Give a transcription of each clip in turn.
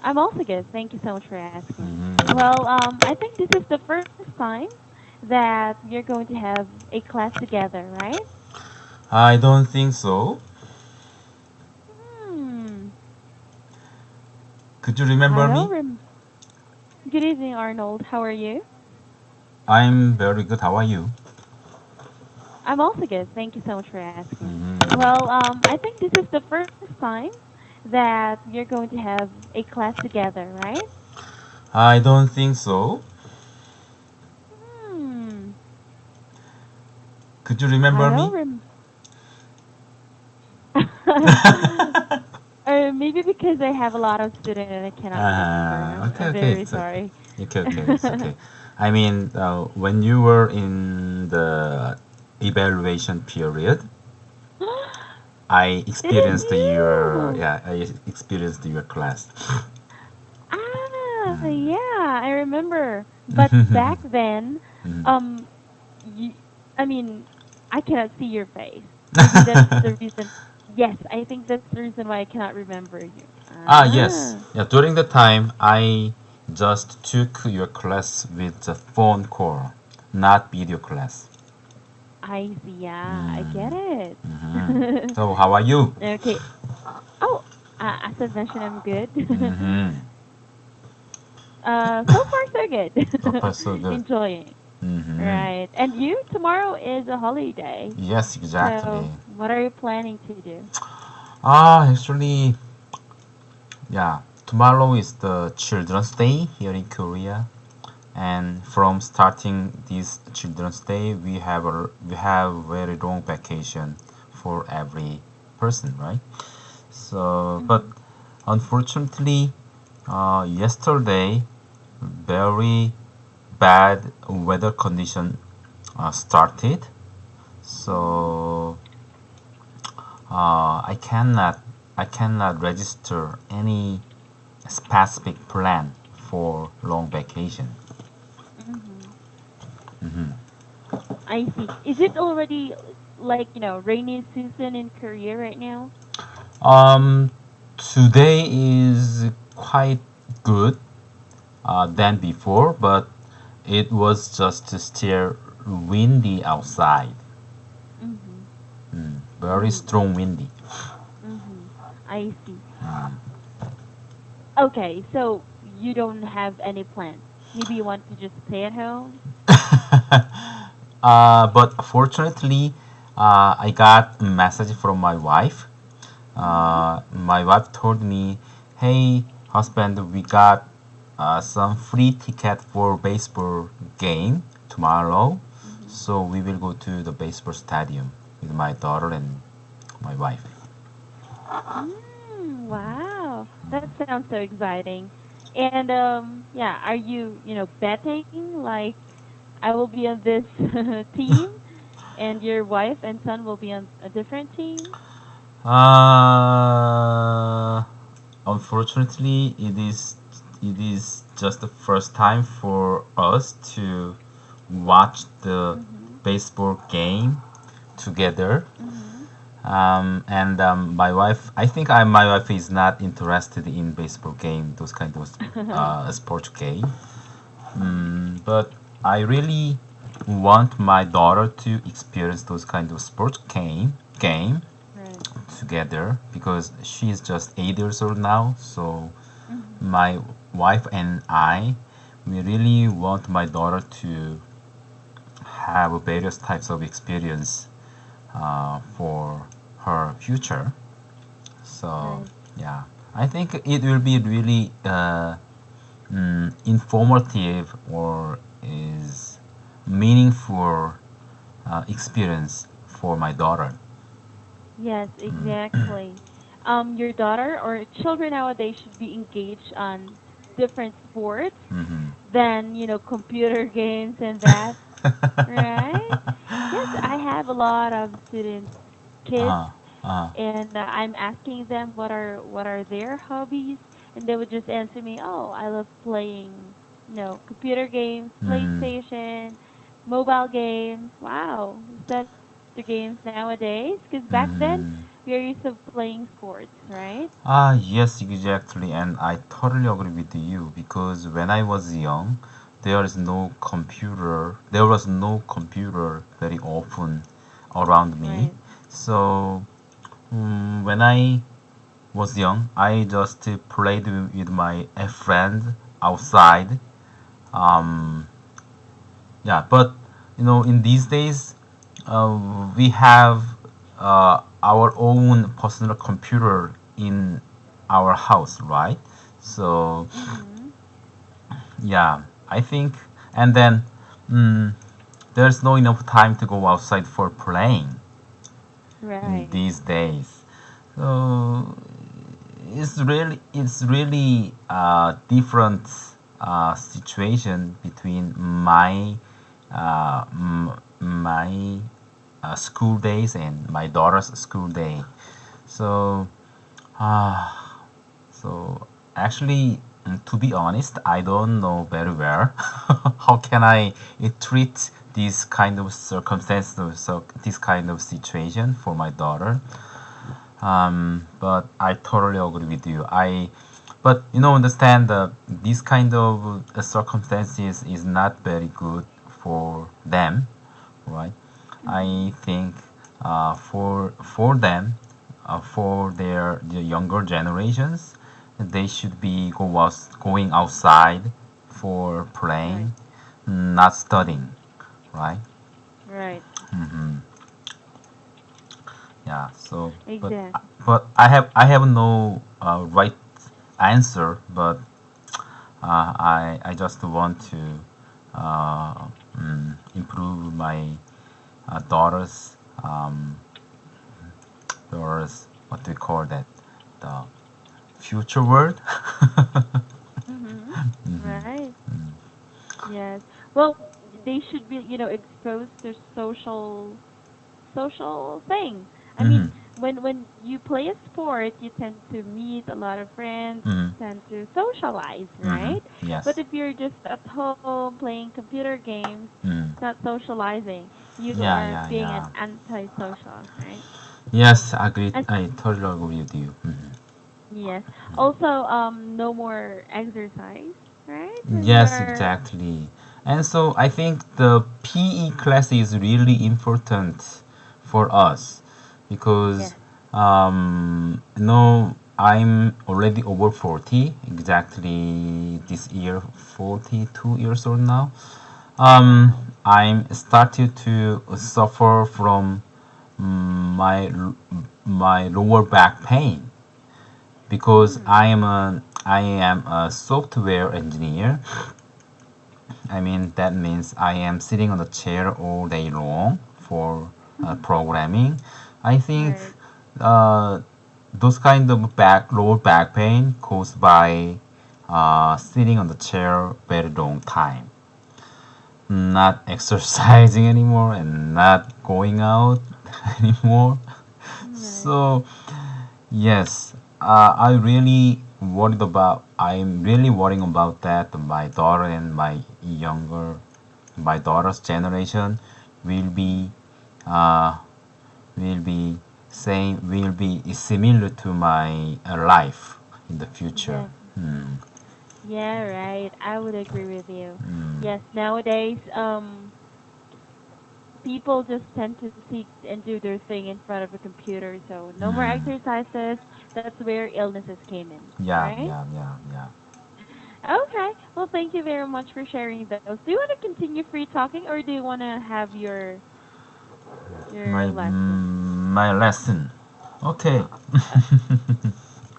I'm also good. Thank you so much for asking. Mhm. Well, I think this is the first time that we're going to have a class together, right? I don't think so. Hmm. Could you I remember don't me? rem- Good evening, Arnold. How are you? I'm very good. How are you? I'm also good. Thank you so much for asking. Mhm. Well, I think this is the first time that we're going to have a class together, right? I don't think so. Hmm. Could you I remember don't me? rem- Or maybe because I have a lot of students and I cannot remember. I'm Okay, okay, very it's okay. sorry. Okay, okay, it's okay. I mean, when you were in the evaluation period, I It is experienced your you. yeah, I experienced your class. Ah, yeah, I remember. But back then, um, you, I mean, I cannot see your face. Maybe that's the reason. Yes, I think that's the reason why I cannot remember you. Ah, yes. Ah, Yeah, during the time, I just took your class with the phone call, not video class. I see. Yeah, I get Mm, it. mhm. So, how are you? Okay. Oh, as I mentioned, I'm good. Mm-hmm. So far so So good. far, so good. Enjoying. Mm-hmm. Right. And you, tomorrow is a holiday. Yes, So, exactly. what are you planning to do? Actually, yeah, tomorrow is the Children's Day here in Korea, and from starting this Children's Day, we have very long vacation for every person, right? So, but Mhm. unfortunately, yesterday, very bad weather condition started. Mhm. So I cannot register any specific plan for long vacation. Mhm. Hmm. I see. Is it already like, rainy season in Korea right now? Um, Today is quite good than before, but it was just still windy outside. Mhm. Very Mm. strong windy. Mhm. I see. Okay, so you don't have any plans. Maybe you want to just stay at home? But fortunately, I got a message from my wife. Mhm. My wife told me, "Hey, husband, we got some free ticket for baseball game tomorrow, Mhm. so we will go to the baseball stadium with my daughter and my wife." Mm, wow. That sounds so exciting. And yeah, are you, betting like I will be on this team and your wife and son will be on a different team? Uh, Unfortunately, it is just the first time for us to watch the Mhm. baseball game together. Mhm. And my wife, I think my wife is not interested in baseball game, those kind of sports game. Mhm. But I really want my daughter to experience those kind of sports game Right. together because she is just 8 years old now. So Mhm. my wife and I, we really want my daughter to have various types of experience for her future. So Right. yeah, I think it will be really informative or is meaningful experience for my daughter. Yes, exactly. Your daughter or children nowadays should be engaged on different sports Hmm. than, computer games and that, right? Yes, I have a lot of students, kids, Uh, uh, and I'm asking them what are their hobbies, and they would just answer me, "Oh, I love playing, computer games, mm, PlayStation, mobile games." Wow, is that the games nowadays? Because back then mm, experience of playing sports, right? Yes, exactly, and I totally agree with you because when I was young, there was no computer very often around me. Right. So, when I was young, I just played with my friend outside. Um, yeah, but in these days, we have our own personal computer in our house, right? So Mm-hmm. yeah, I think, and then mm, there's no enough time to go outside for playing in Right. these days. So it's really different situation between my school days and my daughter's school day. So uh, so actually, to be honest, I don't know very well how can I treat this kind of circumstances, so this kind of situation for my daughter. But I totally agree with you. But understand that this kind of circumstances is not very good for them, right? Mm-hmm. I think for them, for the younger generations, they should be going outside for Right. playing, not studying, right? Right. hmm Yeah. So, Exactly. but I have no right answer, but I just want to improve my daughter's what do we call that, the future world. Mm-hmm. Right. Yes. Well, they should be, exposed to social thing. I hmm mean, when you play a sport, you tend to meet a lot of friends, hmm tend to socialize, hmm right? But Yes. if you're just at home playing computer games, Mm. it's not socializing. You Yeah, are yeah, being an yeah. antisocial, right? Yes, agreed. And I totally agree with you. yes. Also, no more exercise, right? When Yes, you're exactly. And so I think the PE class is really important for us because yes. I'm already over 40, exactly this year 42 years old now. Um, Wow. I'm started to suffer from my my lower back pain because Mm, I am a software engineer. I mean, that means I am sitting on the chair all day long for programming. I think right. uh, those kind of lower back pain caused by sitting on the chair very long time, not exercising anymore and not going out anymore. Right. So yes, I'm really worrying about that. My daughter and my daughter's generation will be uh, will be will be similar to my life in the future. Yes. Hmm. Yeah, right. I would agree with you. Hmm. Yes, nowadays, people just tend to sit and do their thing in front of a computer, so no more Hmm. exercises. That's where illnesses came in, Yeah, right? yeah, yeah, yeah. Okay. Well, thank you very much for sharing those. Do you want to continue free talking, or do you want to have your lesson? My lesson. Okay.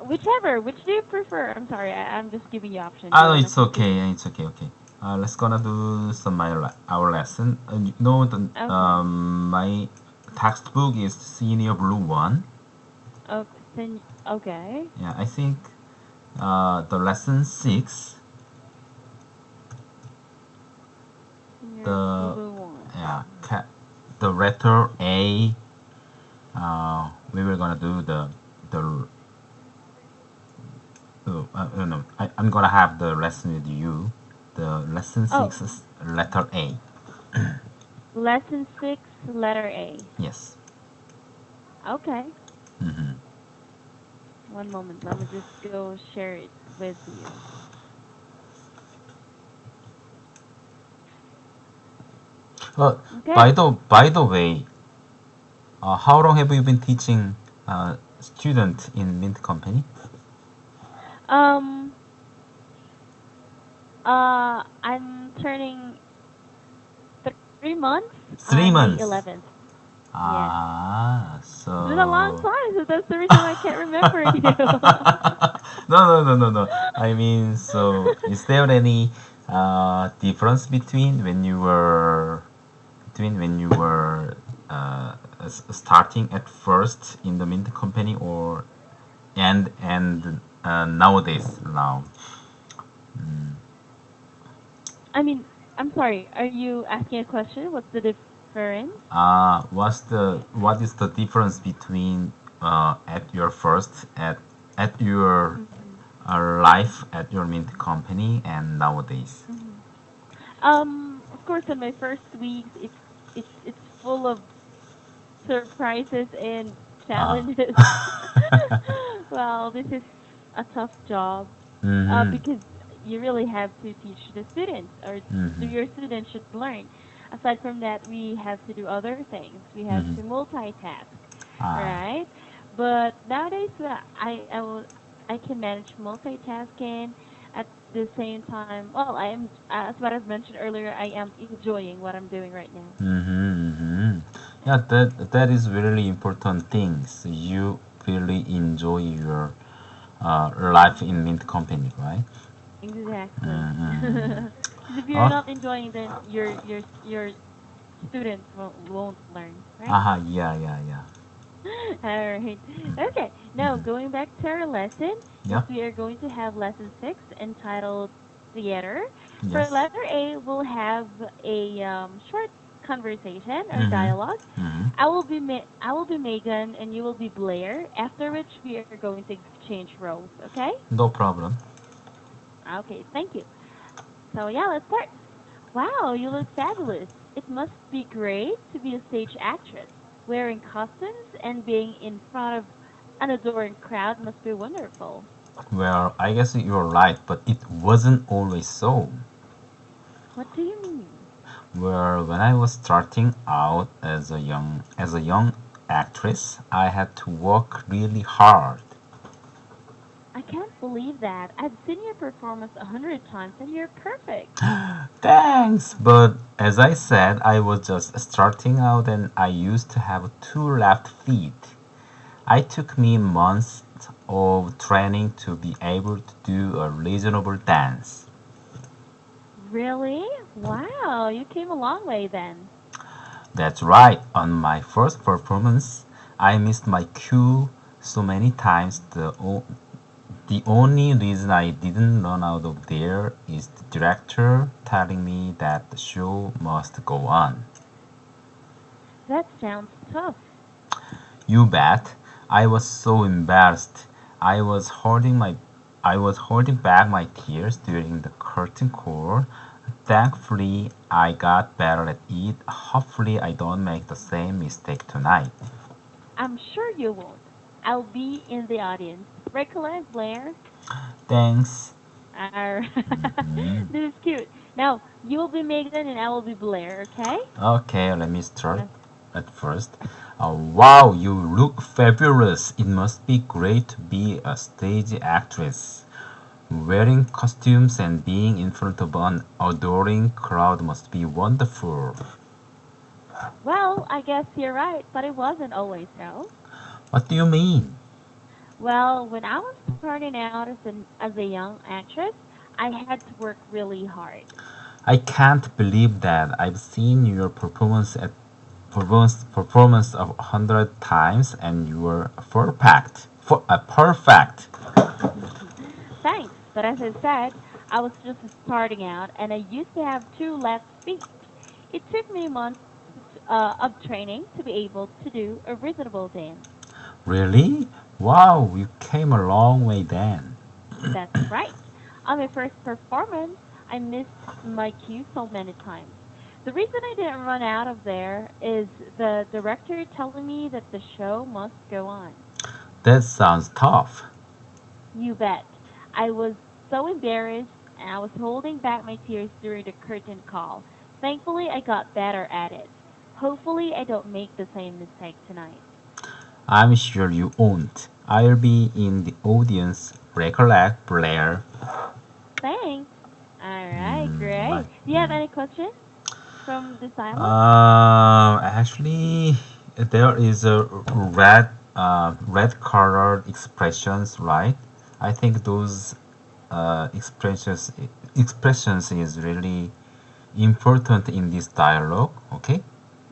Whichever. Which do you prefer? I'm sorry. I'm just giving you option. Do Ah, you no, want to it's okay. continue? It's okay. Okay. Let's gonna do our lesson. Okay. My textbook is senior blue one. Okay. Yeah, I think the lesson six. Senior The blue one. yeah the letter A. We were gonna do the no, I'm gonna have the lesson with you. The lesson Oh, six is letter A. lesson 6, letter A. Yes. Okay. Hmm. One moment. Let me just go share it with you. Uh, Okay. by the way, how long have you been teaching student in Mint Company? Um. I'm turning 3 months on May 3 months. 11th. Yes. Ah, It's been a long so time, so that's the reason why I can't remember you. no. I mean, so is there any difference between when you were starting at first in the Mint Company or and nowadays now? I mean, I'm sorry. Are you asking a question? What's the difference? What is the difference between at your first at your Mm-hmm. life at your Mint Company and nowadays? Mm-hmm. Of course, in my first weeks, it's full of surprises and Ah. challenges. Well, this is a tough job Mm-hmm. because you really have to teach the students, or Mm-hmm. your students should learn. Aside from that, we have to do other things. We have Mm-hmm. to multitask, Ah. right? But nowadays, I can manage multitasking at the same time. Well, I am, as what I've mentioned earlier, I am enjoying what I'm doing right now. Mm-hmm. Mm-hmm. Yeah, that is really important things. You really enjoy your life in Mint Company, right? Exactly. Mm-hmm. Because if you're Oh, not enjoying, then your students won't learn, right? yeah. All right. Okay. Now Mm-hmm. going back to our lesson, yes, Yeah. we are going to have lesson 6 entitled theater. For Yes. letter A, we'll have a short conversation or Mm-hmm. dialogue. Mm-hmm. I will be Megan and you will be Blair. After which we are going to exchange roles. Okay? No problem. Okay. Thank you. So yeah, let's start. Wow, you look fabulous. It must be great to be a stage actress. Wearing costumes and being in front of an adoring crowd must be wonderful. Well, I guess you're right, but it wasn't always so. What do you mean? Well, when I was starting out as a young actress, I had to work really hard. I can't believe that. I've seen your performance 100 times and you're perfect. Thanks, but as I said, I was just starting out and I used to have two left feet. It took me months of training to be able to do a reasonable dance. Really? Wow, you came a long way then. That's right, on my first performance, I missed my cue so many times. The only reason I didn't run out of there is the director telling me that the show must go on. That sounds tough. You bet. I was so embarrassed. I was holding my I was holding back my tears during the curtain call. Thankfully, I got better at it. Hopefully, I don't make the same mistake tonight. I'm sure you won't. I'll be in the audience. Recollect, Blair? Thanks. Arr. Mhm. This is cute. Now, you'll be Megan and I will be Blair, okay? Okay, let me start Uh, at first. Wow, you look fabulous. It must be great to be a stage actress. Wearing costumes and being in front of an adoring crowd must be wonderful. well, I guess you're right, but it wasn't always so. What do you mean? Well, when I was starting out as a young actress, I had to work really hard. I can't believe that. I've seen your performance of 100 times and you were perfect. Perfect. Thanks, but as I said, I was just starting out and I used to have two left feet. It took me months of training to be able to do a reasonable dance. Really? Wow, you came a long way then. That's right. On my first performance, I missed my cue so many times. The reason I didn't run out of there is the director telling me that the show must go on. That sounds tough. You bet. I was so embarrassed and I was holding back my tears during the curtain call. Thankfully, I got better at it. Hopefully, I don't make the same mistake tonight. I'm sure you won't. I'll be in the audience. Recollect, Blair. Thanks. All right, Mm, great. right. Do you have any questions from this dialogue? Actually, there is a red colored expressions, right? I think those expressions is really important in this dialogue. Okay,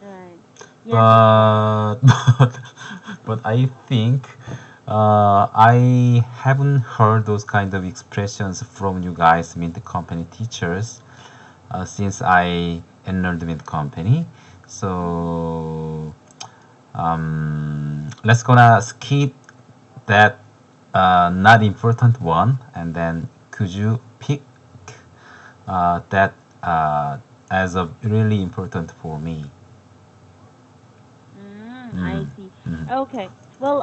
Right. Yes, of course. but but I think I haven't heard those kind of expressions from you guys, mean the company teachers, since I entered with company. Mm-hmm. So let's gonna skip that not important one, and then could you pick that as a really important for me? I Mm, see. mm, Okay. Well,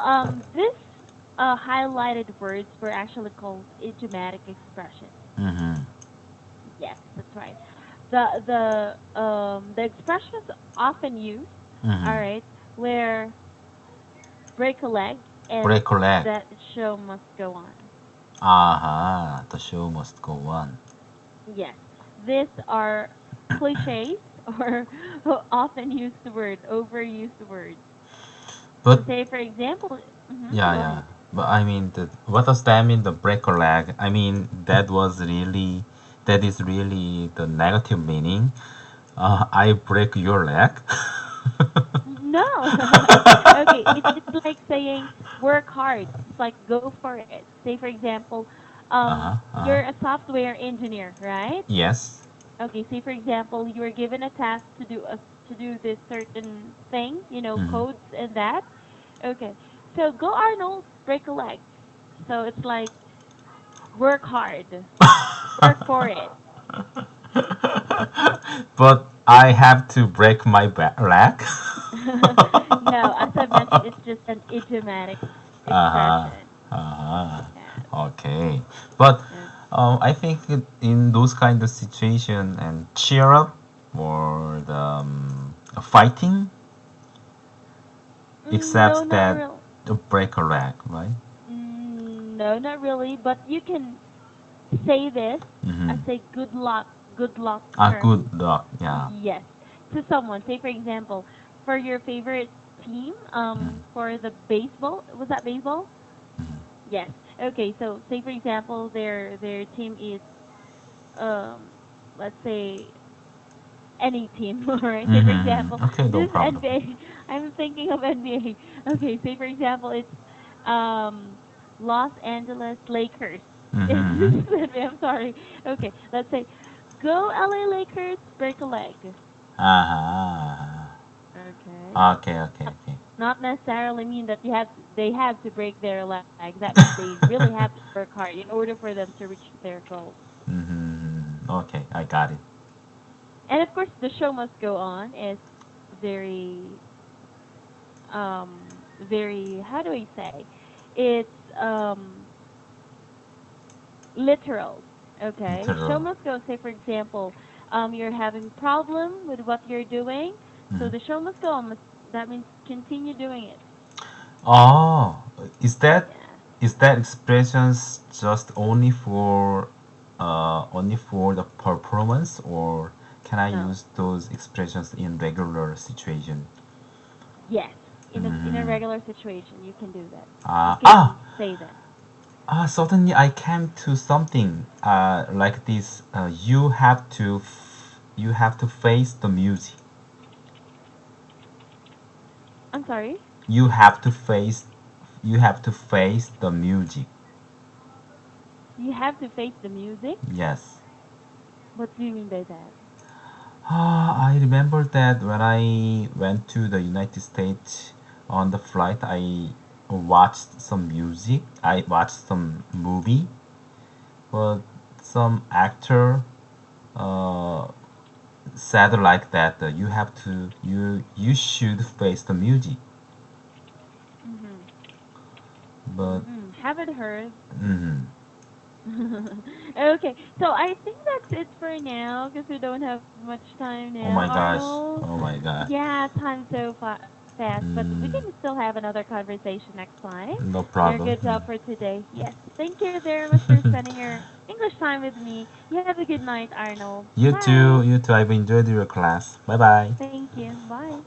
this highlighted words were actually called idiomatic expressions. mm-hmm, Yes, that's right. The expressions often used, mm-hmm. all right, where break a leg and Break a leg. that show must go on. Aha, the show must go on. Yes, these are cliches or often used word, overused words. But So, say for example, yeah, go yeah. ahead. But I mean, what does that mean? The break a leg. I mean, that is really the negative meaning. I break your leg. No. Okay, it's like saying work hard. It's like go for it. Say for example, Uh-huh, uh-huh. you're a software engineer, right? Yes. Okay, say for example, you were given a task to do this certain thing, Mm-hmm. codes and that. Okay. So go Arnold, break a leg. So it's like work hard. Work for it. But I have to break my leg. No, as I mentioned, it's just an idiomatic Uh-huh. expression. Uh-huh. Yes. Okay. But Okay. I think in those kind of situation and cheer up or the fighting, No, except not that real. break a leg, right? No, not really. But you can say this Mm-hmm. as a good luck Ah, term. good luck. Yeah. Yes, to someone. Say for example, for your favorite team, Mm-hmm. for the baseball. Was that baseball? Mm-hmm. Yes. Okay. So say for example, their team is um, let's say any team. All right. Say for example, Mm-hmm. Okay, no this problem. NBA. I'm thinking of NBA. Okay. Say for example, it's um Los Angeles Lakers. Yes, Mm-hmm. this is NBA. I'm sorry. Okay. Let's say, go LA Lakers, break a leg. Uh-huh. Okay. Okay, okay, Not okay. not necessarily mean that they have to break their legs. That means they really have to work hard in order for them to reach their goals. Mm-hmm. Okay, I got it. And of course, the show must go on is very very, how do I say, it's literal. Okay, show Literal. must go. Say for example, you're having problem with what you're doing, so Mm-hmm. the show must go on. That means continue doing it. Oh, is that Yeah. is that expressions just only for the performance, or can I No. use those expressions in regular situation? Yes. In a Mm-hmm. regular situation, you can do that. You Uh, ah, can say that. Suddenly I came to something like this. You have to face the music. I'm sorry. You have to face you have to face the music. You have to face the music. Yes. What do you mean by that? I remember that when I went to the United States on the flight, I watched some music. I watched some movie, but some actor uh, said like that. You should face the music. Mhm. but Haven't heard. mhm. Okay, so I think that's it for now because we don't have much time now, Oh my gosh. Arnold. Oh my god. Yeah, time's so fast, but we Mm, can still have another conversation next time. no You're a problem. good job for today. Yes, thank you very much for spending your English time with me. You have a good night, Arnold. You Bye. too. You too. I've enjoyed your class. Bye bye. Thank you. Bye.